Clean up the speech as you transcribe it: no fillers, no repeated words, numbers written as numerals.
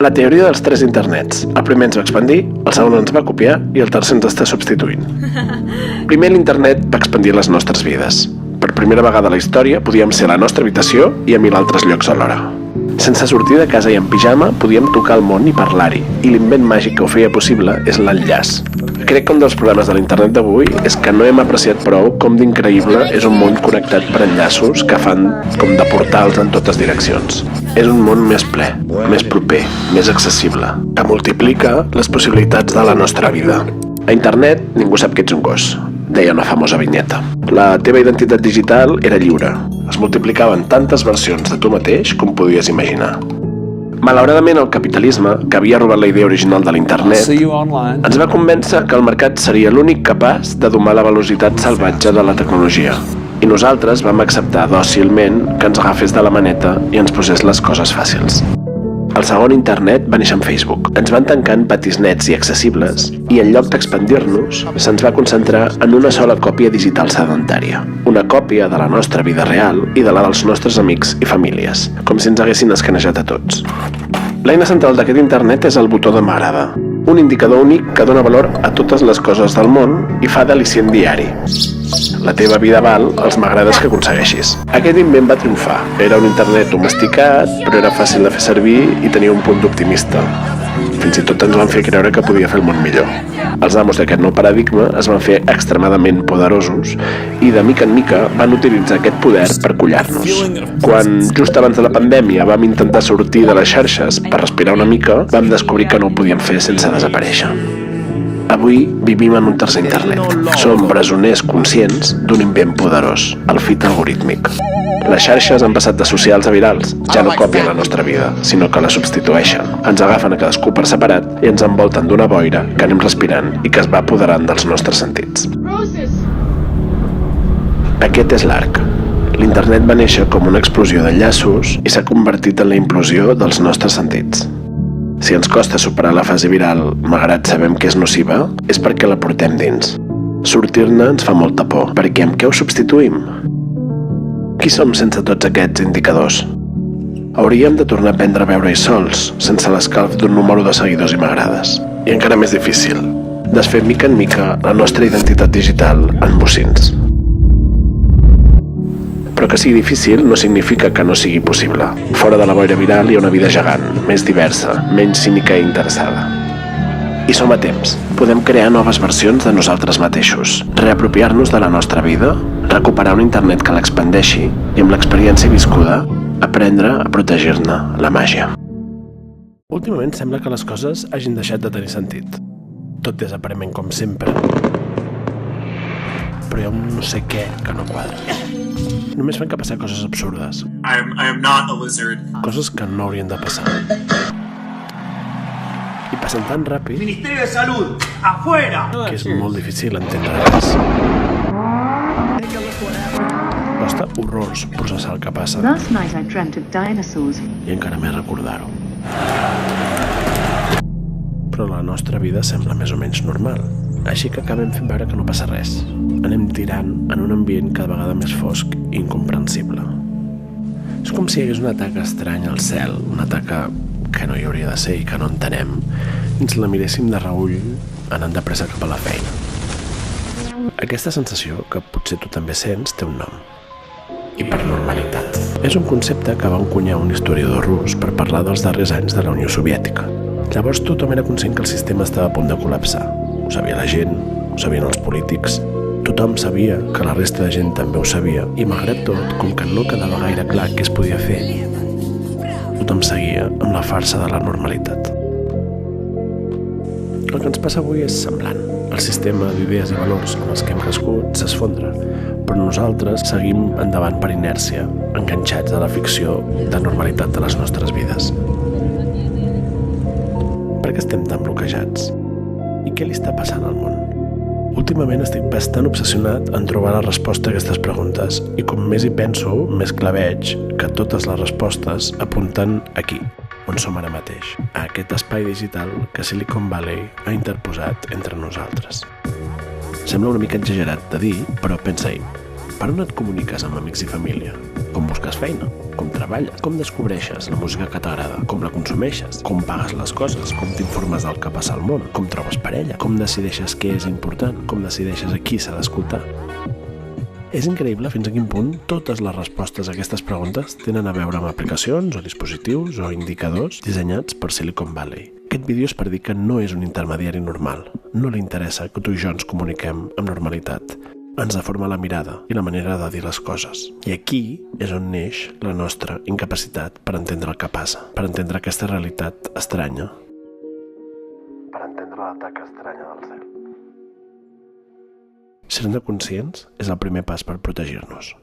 La teoria dels tres internets. El primer ens va expandir, el segon ens va copiar i el tercer ens està substituint. Primer l'internet va expandir les nostres vides. Per primera vegada a la història podíem ser a la nostra habitació i a 1.000 altres llocs alhora. Sense sortir de casa i en pijama podíem tocar el món i parlar-hi, i l'invent màgic que ho feia possible és l'enllaç. Crec que un dels problemes de l'internet d'avui és que no hem apreciat prou com d'increïble és un món connectat per enllaços que fan com de portals en totes direccions. És un món més ple, més proper, més accessible, que multiplica les possibilitats de la nostra vida. A internet ningú sap que ets un gos, deia una famosa vinyeta. La teva identitat digital era lliure. Es multiplicaven tantes versions de tu mateix com podies imaginar. Malauradament, el capitalisme, que havia robat la idea original de l'internet, ens va convèncer que el mercat seria l'únic capaç de domar la velocitat salvatge de la tecnologia. I nosaltres vam acceptar dòcilment que ens agafés de la maneta i ens posés les coses fàcils. El segon internet va néixer amb Facebook. Ens van tancar en patis nets i accessibles i en lloc d'expandir-nos, se'ns va concentrar en una sola còpia digital sedentària. Una còpia de la nostra vida real i de la dels nostres amics i famílies, com si ens haguessin escanejat a tots. L'eina central d'aquest internet és el botó de m'agrada, un indicador únic que dona valor a totes les coses del món i fa d'al·licient diari. La teva vida val els m'agrades que aconsegueixis. Aquest invent va triomfar. Era un internet domesticat, però era fàcil de fer servir i tenia un punt d'optimista. Fins i tot ens van fer creure que podia fer el món millor. Els amos d'aquest nou paradigma es van fer extremadament poderosos i de mica en mica van utilitzar aquest poder per collar-nos. Quan, just abans de la pandèmia, vam intentar sortir de les xarxes per respirar una mica, vam descobrir que no ho podíem fer sense desaparèixer. Avui vivim en un tercer internet. Som presoners conscients d'un invent poderós, el feed algorítmic. Les xarxes han passat de socials a virals. Ja no copien la nostra vida, sinó que la substitueixen. Ens agafen a cadascú per separat i ens envolten d'una boira que anem respirant i que es va apoderant dels nostres sentits. Aquest és l'arc. L'internet va néixer com una explosió d'enllaços i s'ha convertit en la implosió dels nostres sentits. Si ens costa superar la fase viral, malgrat sabem que és nociva, és perquè la portem dins. Sortir-ne ens fa molta por, perquè amb què ho substituïm? Qui som sense tots aquests indicadors? Hauríem de tornar a aprendre a veure-hi sols, sense l'escalf d'un número de seguidors i m'agrades. I encara més difícil, desfer mica en mica la nostra identitat digital en bocins. Però que sigui difícil no significa que no sigui possible. Fora de la boira viral hi ha una vida gegant, més diversa, menys cínica i interessada. I som a temps. Podem crear noves versions de nosaltres mateixos, reapropiar-nos de la nostra vida, recuperar un internet que l'expandeixi i amb l'experiència viscuda, aprendre a protegir-ne la màgia. Últimament sembla que les coses hagin deixat de tenir sentit. Tot és aparentment com sempre. Però hi ha un no sé què que no quadra. Només fan que passar coses absurdes. I am not a lizard. Coses que no haurien de passar. I passen tan ràpid Ministerio de Salud, afuera! que és molt difícil entendre res. Costa horrors processar el que passa. Last night I dreamt of dinosaurs. I encara més recordar-ho. Però la nostra vida sembla més o menys normal. Així que acabem fent veure que no passa res. Anem tirant en un ambient cada vegada més fosc i incomprensible. És com si hi hagués una taca estranya al cel, una taca que no hi hauria de ser i que no entenem, i ens la miréssim de reull anant de pressa cap a la feina. Aquesta sensació, que potser tu també sents, té un nom. Hipernormalitat. És un concepte que va encunyar un historiador rus per parlar dels darrers anys de la Unió Soviètica. Llavors tothom era conscient que el sistema estava a punt de col·lapsar. Ho sabia la gent, ho sabien els polítics, tothom sabia que la resta de gent també ho sabia i malgrat tot, com que no quedava gaire clar què es podia fer, tothom seguia amb la farsa de la normalitat. El que ens passa avui és semblant. El sistema d'idees i valors amb els que hem crescut s'esfondra, però nosaltres seguim endavant per inèrcia, enganxats a la ficció de normalitat de les nostres vides. Per què estem tan bloquejats? I què li està passant al món? Últimament estic bastant obsessionat en trobar la resposta a aquestes preguntes i com més hi penso, més clar veig que totes les respostes apunten aquí, on som ara mateix, a aquest espai digital que Silicon Valley ha interposat entre nosaltres. Sembla una mica exagerat de dir, però pensa-hi. Per on et comuniques amb amics i família? Com busques feina? Com treballes? Com descobreixes la música que t'agrada? Com la consumeixes? Com pagues les coses? Com t'informes del que passa al món? Com trobes parella? Com decideixes què és important? Com decideixes a qui s'ha d'escoltar? És increïble fins a quin punt totes les respostes a aquestes preguntes tenen a veure amb aplicacions o dispositius o indicadors dissenyats per Silicon Valley. Aquest vídeo és per dir que no és un intermediari normal. No li interessa que tu i jo ens comuniquem amb normalitat. Ens deforma la mirada i la manera de dir les coses. I aquí és on neix la nostra incapacitat per entendre el que passa, per entendre aquesta realitat estranya. Per entendre l'atac estranya del cel. Ser-ne conscients és el primer pas per protegir-nos.